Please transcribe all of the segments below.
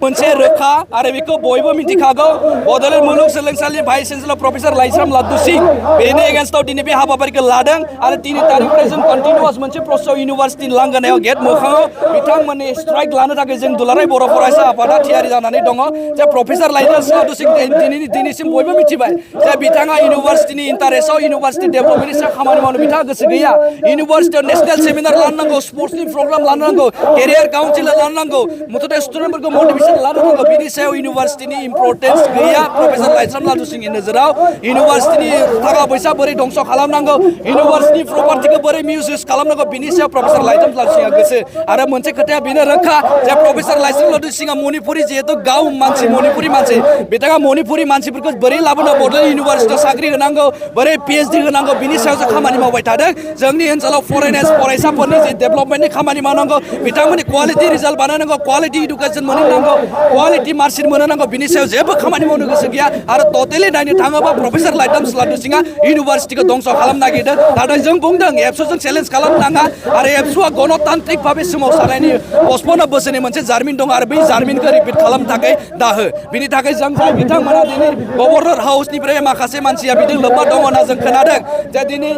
मोनसे रोखा आरो बेखौ बयबो मिथिखागौ बड'लेण्ड मुलुगसोलोंसालिनि vice chancellor professor Laishram लाद्दु Singh बेनि एगेन्स्टआव दिनै बे हाबाफारिखौ लादों आरो 3 तारिखनिफ्राय जों कन्टिनिउआस मोनसे प्रसेसआव इउनिभार्सिटिनि लांगोनायाव गेट मोखाङाव बिथांमोननि स्ट्राइक लानो थाखाय जों दुलाराय बर' फरायसा आफादा थियारि जानानै दङ जे प्रफेसर लाइस्राम लाद्दु सिंह दिनैसिम बयबो मिथिबाय जे बिथाङा इउनिभार्सिटिनि इन्टारेस्टआव इउनिभार्सिटि डेभेलपमेन्टनि सायाव खामानि मावनो बिथाङा गोसो गैया इउनिभार्सिटियाव नेशनेल सेमिनार लानो नांगौ स्पर्ट्सनि प्रग्राम लानो नांगौ केरियार काउन्सिल लानो नांगौ मथते स्टुडेन्टफोरखौ मोटिभेसन लानो नांगौ बिनि सायाव इउनिभार्सिटिनि इम्परटेन्स गैया प्रफेसर लाइस्राम लाद्दु सिंहनि नोजोराव इउनिभार्सिटिनि थाखा फैसा बोरै धंस खालामनांगौ इउनिभार्सिटिनि प्रपार्टिखौ बोरै मिसइउज खालामनांगौ बिनि सायाव प्रफेसर लाइस्राम लाद्दु सिंहआ गोसो आरो मोनसे खोथाया बेनो रोखा जे प्रफेसर लाइस्राम लाद्दु सिंहआ मणिपुरि जिहेतु गाव मानसि मणिपुरि मानसि बिथाङा मणिपुरि मानसिफोरखौ बोरै लाबोनो बड'लेण्ड इउनिभार्सिटियाव साख्रि होनांगौ बोरै PhD होनांगौ बिनि सायावसो खामानि मावबाय थादों जोंनि ओनसोलाव फरायसाफोरनि जे डेभेलपमेन्टनि खामानि मावनांगौ बिथांमोननि क्वालिटि रिजाल्ट बानायनांगौ क्वालिटि इडुकेसन मोननांगौ क्वालिटि मार्कशिट मोननांगौ बिनि सायाव जेबो खामानि मावनो गोसो गैया आरो टटेलि नायनो थाङोबा प्रफेसर लाइस्राम लाद्दु सिंहआ इउनिभार्सिटिखौ धंस खालामनो नागिरदों नाथाय जों बुंदों एबसुजों चेलेन्ज खालामनो नाङा आरो एबसुआ गणतान्त्रिक भाबै सोमावसारनायनि 55 बोसोरनि मोनसे जारिमिन दं आरो बै जारिमिनखौ रिपिट खालामनो थाखाय दाहो बिनि थाखाय जों जाय बिथांमोना दिनै गभर्नर हाउसनिफ्राय माखासे मानसिया बिदि लोब्बा दङ होनना जों खोनादों जे दिनै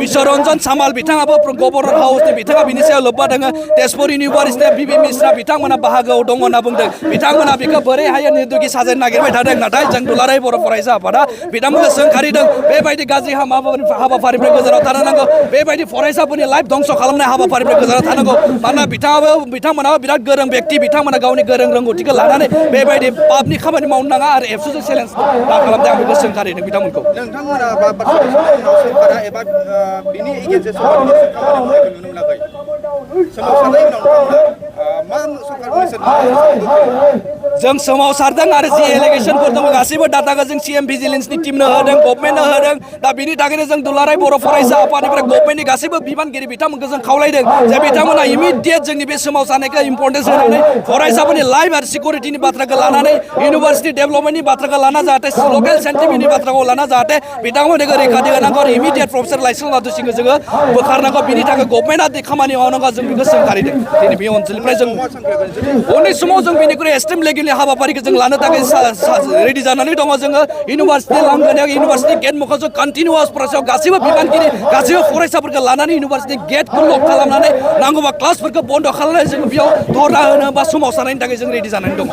बिश्वरन्जन सामाल बिथाङाबो गभर्नर हाउसनि बिथाङा बिनि सायाव लोब्बा दङ तेजपुर इउनिभार्सिटिया बिबि मिश्रा बिथांमोना बाहागोआव दङ होनना बुंदों बिथांमोना बेखौ बोरै हायो निर्दुगि साजायनो नागिरबाय थादों नाथाय जों दुलाराय बर' फरायसा आफादा बिथांमोनखौ सोंखारिदों बेबायदि गाज्रि हाबाफारिनिफ्राय गोजानाव थानो नांगौ बेबायदि फरायसाफोरनि लाइफ धंस खालामनाय हाबाफारिनिफ्राय गोजानाव थानांगौ मानोना बिथांमोनाबो बिराद गोरों व्यक्ति बिथांमोना गावनि गोरों रोंगौथिखौ लानानै बेबायदि पापनि खामानि मावनो नाङा आरो एबसुजों चेलेन्ज खालामदों आं बेखौ सोंखारिदों बिथांमोनखौ नोंथांमोना सरकारा एबा बिनि एगेन्सि सरकारनि खामानि मावनायखौ नुनो मोनाखै सोमावसारनायनि उनाव मा सरकारनि जों सोमावसारदों आरो जि एलिगेशनफोर दङ गासैबो डाटाखौ जों CM भिजिलेन्सनि टिमनो होदों गभर्नमेन्टनो होदों दा बिनि थाखायनो जों दुलाराय बर' फरायसा आफादनिफ्राय गभर्नमेन्टनि गासैबो बिबानगिरि बिथांमोनखौ जों खावलायदों जे बिथांमोना इमिडियेट जोंनि बे सोमावसारनायखौ इम्परटेन्स होनानै फरायसाफोरनि लाइफ आरो सिकिउरिटिनि बाथ्राखौ लानानै इउनिभार्सिटि डेभेलपमेन्टनि बाथ्राखौ लाना जाहाथे लकेल सेन्टिमेन्टनि बाथ्राखौ लाना जाहाथे बिथांमोनखौ रैखाथि होनांगौ आरो इमिडियेट प्रफेसर लाइस्राम लाद्दु सिंहखौ जोङो बोखारनांगौ बिनि थाखाय गभर्नमेन्टआ खामानि मावनांगौ जों बेखौ सोंखारिदों दिनै बे ओनसोलनिफ्राय जों उननि समाव जों बेनिख्रुइ एक्सट्रिम लेभेलनि हाबाफारिखौ जों लानो थाखाय रेडि जानानै दङ जोङो इउनिभार्सिटि लांगोनायाव इउनिभार्सिटि गेट मोखाङाव जों कन्टिनिउआस प्रसेसआव गासैबो बिबानगिरि गासैबो फरायसाफोरखौ लानानै इउनिभार्सिटि गेटखौ लक खालामनानै नांगौबा क्लासफोरखौ बन्द खालामनानै जों बेयाव धरना होनो बा सोमावसारनायनि थाखाय जों रेडि जानानै दङ